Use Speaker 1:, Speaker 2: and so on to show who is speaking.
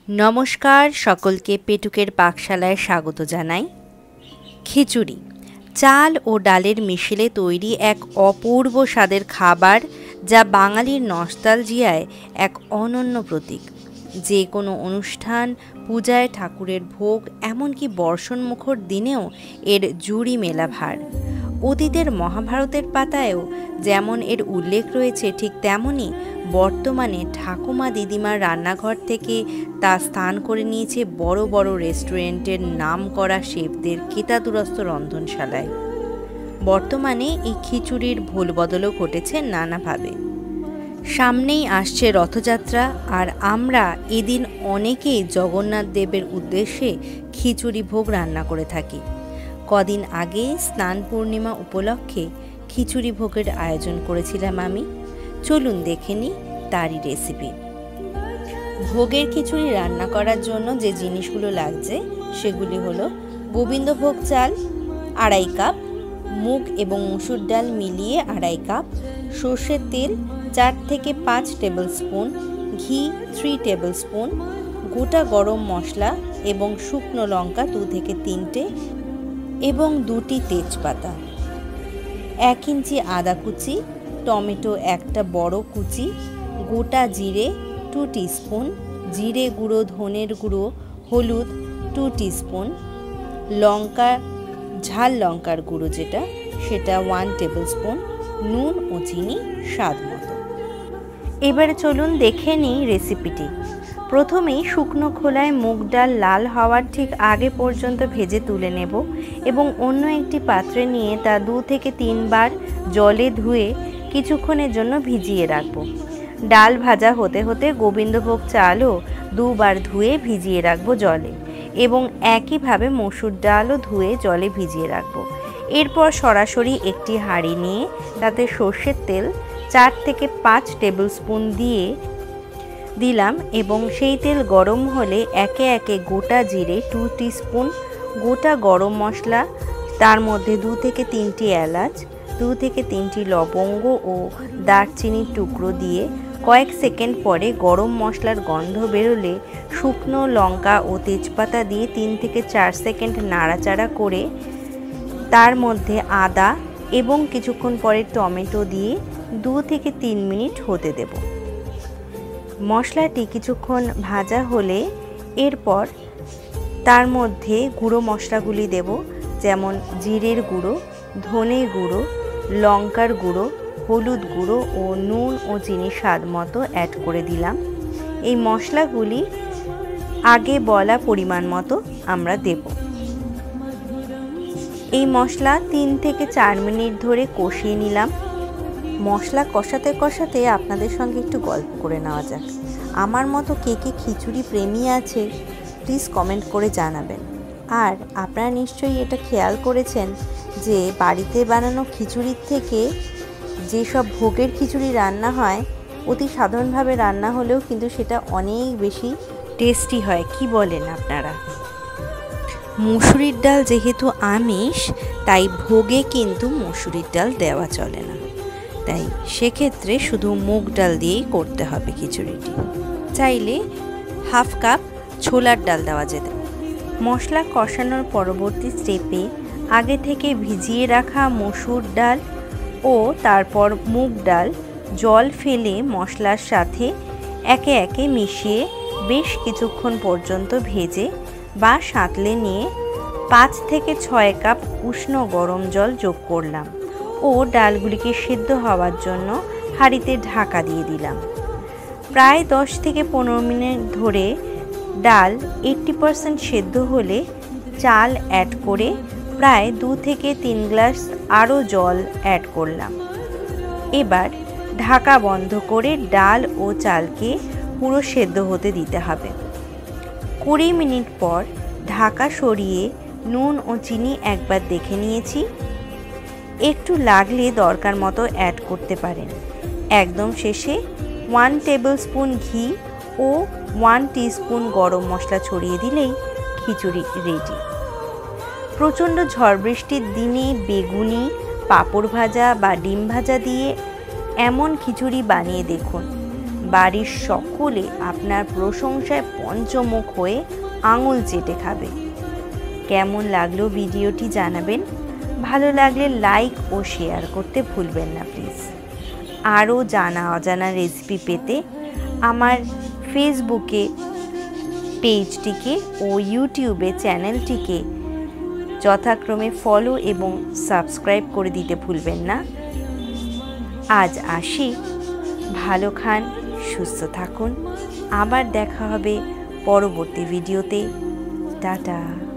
Speaker 1: নমস্কার, সকলকে পেটুকের পাকশালায় স্বাগত জানাই। খিচুড়ি চাল ও ডালের মিশেলে তৈরি এক অপূর্ব স্বাদের খাবার, যা বাঙালির নস্টালজিয়ায় এক অনন্য প্রতীক। যে কোনো অনুষ্ঠান, পূজায়, ঠাকুরের ভোগ, এমনকি বর্ষণমুখর দিনেও এর জুড়ি মেলা ভার। অতীতের মহাভারতের পাতায়ও যেমন এর উল্লেখ রয়েছে, ঠিক তেমনই বর্তমানে ঠাকুমা দিদিমার রান্নাঘর থেকে তা স্থান করে নিয়েছে বড় বড় রেস্টুরেন্টের নাম করা শেফদের কেতাদুরস্ত রন্ধনশালায়। বর্তমানে এই খিচুড়ির ভুল বদলও ঘটেছে নানাভাবে। সামনেই আসছে রথযাত্রা, আর আমরা এদিন অনেকেই জগন্নাথ দেবের উদ্দেশ্যে খিচুড়ি ভোগ রান্না করে থাকি। কদিন আগে স্নান পূর্ণিমা উপলক্ষে খিচুড়ি ভোগের আয়োজন করেছিলাম আমি। চলুন দেখে নিই তারই রেসিপি। ভোগের খিচুড়ি রান্না করার জন্য যে জিনিসগুলো লাগছে সেগুলি হলো গোবিন্দভোগ চাল 2.5 কাপ, মুগ এবং মসুর ডাল মিলিয়ে 2.5 কাপ, সর্ষের তেল 4 থেকে 5 টেবিল স্পুন, ঘি 3 টেবিল স্পুন, গোটা গরম মশলা এবং শুকনো লঙ্কা 2 থেকে 3টে এবং 2টি তেজপাতা, 1 ইঞ্চি আদা কুচি, টমেটো একটা বড় কুচি, গোটা জিরে 2 টিস্পুন, জিরে গুঁড়ো, ধনের গুঁড়ো, হলুদ 2 টিস্পুন, লঙ্কা, ঝাল লঙ্কার গুঁড়ো যেটা সেটা 1 টেবিল স্পুন, নুন ও চিনি স্বাদ মতো। এবারে চলুন দেখে নিই রেসিপিটি। প্রথমেই শুকনো খোলায় মুগ ডাল লাল হওয়ার ঠিক আগে পর্যন্ত ভেজে তুলে নেব এবং অন্য একটি পাত্রে নিয়ে তা 2 থেকে 3 বার জলে ধুয়ে কিছুক্ষণের জন্য ভিজিয়ে রাখব। ডাল ভাজা হতে হতে গোবিন্দভোগ চালও 2 বার ধুয়ে ভিজিয়ে রাখবো জলে, এবং একইভাবে মসুর ডালও ধুয়ে জলে ভিজিয়ে রাখব। এরপর সরাসরি একটি হাঁড়ি নিয়ে তাতে সর্ষের তেল 4 থেকে 5 টেবিল স্পুন দিলাম এবং সেই তেল গরম হলে একে একে গোটা জিরে 2 টিস্পুন, গোটা গরম মশলা, তার মধ্যে 2 থেকে 3টি এলাচ, 2 থেকে 3টি লবঙ্গ ও দারচিনির টুকরো দিয়ে কয়েক সেকেন্ড পরে গরম মশলার গন্ধ বেরোলে শুকনো লঙ্কা ও তেজপাতা দিয়ে 3 থেকে 4 সেকেন্ড নাড়াচাড়া করে তার মধ্যে আদা এবং কিছুক্ষণ পরে টমেটো দিয়ে 2 থেকে 3 মিনিট হতে দেব। মশলাটি কিছুক্ষণ ভাজা হলে এরপর তার মধ্যে গুঁড়ো মশলাগুলি দেব, যেমন জিরের গুঁড়ো, ধনে গুঁড়ো, লঙ্কার গুঁড়ো, হলুদ গুঁড়ো ও নুন ও চিনি স্বাদ মতো অ্যাড করে দিলাম। এই মশলাগুলি আগে বলা পরিমাণ মতো আমরা দেব। এই মশলা 3 থেকে 4 মিনিট ধরে কষিয়ে নিলাম। মশলা কষাতে কষাতে আপনাদের সঙ্গে একটু গল্প করে নেওয়া যাক। আমার মতো কে কে খিচুড়ি প্রেমী আছে প্লিজ কমেন্ট করে জানাবেন। আর আপনারা নিশ্চয়ই এটা খেয়াল করেছেন যে বাড়িতে বানানো খিচুড়ির থেকে যেসব ভোগের খিচুড়ি রান্না হয় অতি সাধারণভাবে রান্না হলেও কিন্তু সেটা অনেক বেশি টেস্টি হয়। কি বলেন আপনারা? মুসুরির ডাল যেহেতু আমিষ, তাই ভোগে কিন্তু মুসুরির ডাল দেওয়া চলে না, তাই সেক্ষেত্রে শুধু মুগ ডাল দিয়েই করতে হবে খিচুড়িটি। চাইলে 1/2 কাপ ছোলার ডাল দেওয়া যেতে। মশলা কষানোর পরবর্তী স্টেপে আগে থেকে ভিজিয়ে রাখা মসুর ডাল ও তারপর মুগ ডাল জল ফেলে মশলার সাথে একে একে মিশিয়ে বেশ কিছুক্ষণ পর্যন্ত ভেজে বা সাঁতলে নিয়ে 5 থেকে 6 কাপ উষ্ণ গরম জল যোগ করলাম ও ডালগুলিকে সিদ্ধ হওয়ার জন্য হাঁড়িতে ঢাকা দিয়ে দিলাম। প্রায় 10 থেকে 15 মিনিট ধরে ডাল 80% সেদ্ধ হলে চাল অ্যাড করে প্রায় 2 থেকে 3 গ্লাস আরও জল অ্যাড করলাম। এবার ঢাকা বন্ধ করে ডাল ও চালকে পুরো সেদ্ধ হতে দিতে হবে। 20 মিনিট পর ঢাকা সরিয়ে নুন ও চিনি একবার দেখে নিয়েছি, একটু লাগলে দরকার মতো অ্যাড করতে পারেন। একদম শেষে 1 টেবিল স্পুন ঘি ও 1 টিস্পুন গরম মশলা ছড়িয়ে দিলেই খিচুড়ি রেডি। প্রচণ্ড ঝড় বৃষ্টির দিনে বেগুনি, পাঁপড় ভাজা বা ডিম ভাজা দিয়ে এমন খিচুড়ি বানিয়ে দেখুন। বাড়ির সকলে আপনার প্রশংসায় পঞ্চমুখ হয়ে আঙুল চেটে খাবে। কেমন লাগলো ভিডিওটি জানাবেন। ভালো লাগলে লাইক ও শেয়ার করতে ভুলবেন না প্লিজ। আরও জানা অজানা রেসিপি পেতে আমার ফেসবুকে পেজটিকে ও ইউটিউবে চ্যানেলটিকে যথাক্রমে ফলো এবং সাবস্ক্রাইব করে দিতে ভুলবেন না। আজ আসি, ভালো খান, সুস্থ থাকুন। আবার দেখা হবে পরবর্তী ভিডিওতে। টাটা।